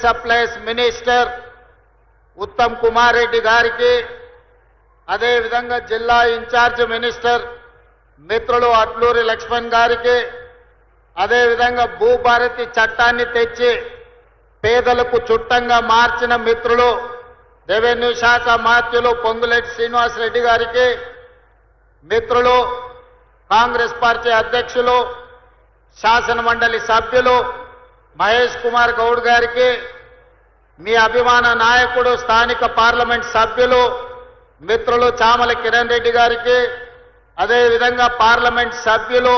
Supplies minister Uttam Kumar Reddy గారికి, అదేవిధంగా జిల్లా ఇన్ఛార్జ్ మినిస్టర్ మిత్రులు అట్లూరి లక్ష్మణ్ గారికి, అదేవిధంగా భూభారతి చట్టాన్ని తెచ్చి పేదలకు చుట్టంగా మార్చిన మిత్రులు రెవెన్యూ శాఖ మంత్రులు పొంగులేటి శ్రీనివాసరెడ్డి గారికి, మిత్రులు కాంగ్రెస్ పార్టీ అధ్యక్షులు శాసన మండలి సభ్యులు మహేష్ కుమార్ గౌడ్ గారికి, మీ అభిమాన నాయకుడు స్థానిక పార్లమెంట్ సభ్యులు మిత్రులు చామల కిరణ్ రెడ్డి గారికి, అదేవిధంగా పార్లమెంట్ సభ్యులు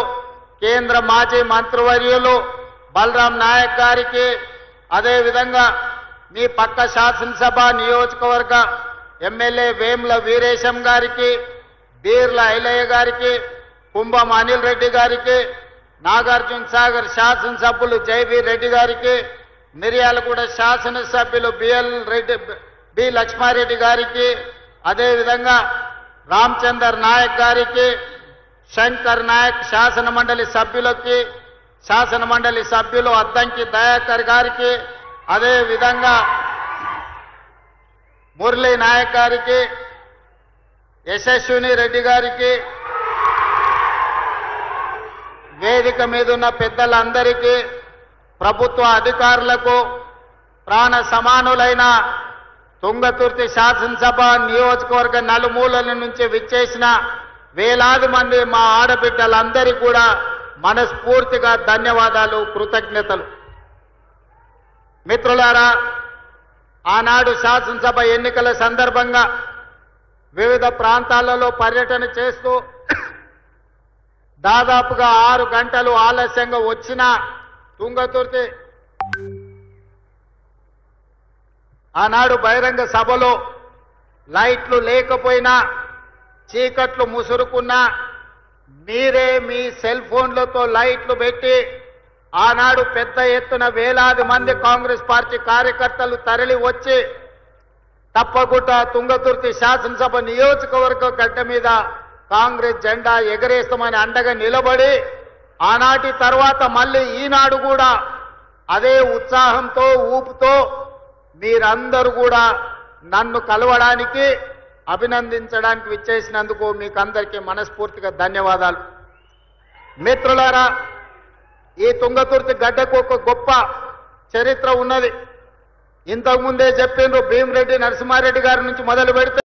కేంద్ర మాజీ మంత్రివర్యులు బలరాం నాయక్ గారికి, అదేవిధంగా మీ పక్క శాసనసభ నియోజకవర్గ ఎమ్మెల్యే వేముల వీరేశం గారికి, బీర్ల ఐలయ్య గారికి, కుంభం అనిల్ రెడ్డి గారికి, నాగార్జున సాగర్ శాసనసభ్యులు జైవీర్ రెడ్డి గారికి, మిర్యాలగూడ శాసనసభ్యులు బి లక్ష్మారెడ్డి గారికి, అదేవిధంగా రామచందర్ నాయక్ గారికి, శంకర్ నాయక్ శాసన మండలి సభ్యులకి, శాసన మండలి సభ్యులు అద్దంకి దయాకర్ గారికి, అదేవిధంగా మురళీ నాయక్ గారికి, యశస్విని రెడ్డి గారికి, వేదిక మీద ఉన్న పెద్దలందరికీ, ప్రభుత్వ అధికారులకు, ప్రాణ సమానులైన తుంగతుర్తి శాసనసభ నియోజకవర్గ నలుమూలల నుంచి విచ్చేసిన వేలాది మంది మా ఆడబిడ్డలందరికీ కూడా మనస్ఫూర్తిగా ధన్యవాదాలు, కృతజ్ఞతలు. మిత్రులారా, ఆనాడు శాసనసభ ఎన్నికల సందర్భంగా వివిధ ప్రాంతాలలో పర్యటన చేస్తూ దాదాపుగా 6 గంటలు ఆలస్యంగా వచ్చిన తుంగతుర్తి ఆనాడు బహిరంగ సభలో లైట్లు లేకపోయినా, చీకట్లు ముసురుకున్నా మీరే మీ సెల్ ఫోన్లతో లైట్లు పెట్టి ఆనాడు పెద్ద ఎత్తున వేలాది మంది కాంగ్రెస్ పార్టీ కార్యకర్తలు తరలి వచ్చి తప్పకుండా తుంగతుర్తి శాసనసభ నియోజకవర్గ గడ్డ మీద కాంగ్రెస్ జెండా ఎగరేస్తామని అండగా నిలబడి, ఆనాటి తర్వాత మళ్ళీ ఈనాడు కూడా అదే ఉత్సాహంతో ఊపుతో మీరందరూ కూడా నన్ను కలవడానికి, అభినందించడానికి విచ్చేసినందుకు మీకు అందరికీ మనస్ఫూర్తిగా ధన్యవాదాలు. మిత్రులారా, ఈ తుంగతుర్తి గడ్డకు ఒక గొప్ప చరిత్ర ఉన్నది. ఇంతకుముందే చెప్పిండ్రు, భీమిరెడ్డి నరసింహారెడ్డి గారి నుంచి మొదలు పెడితే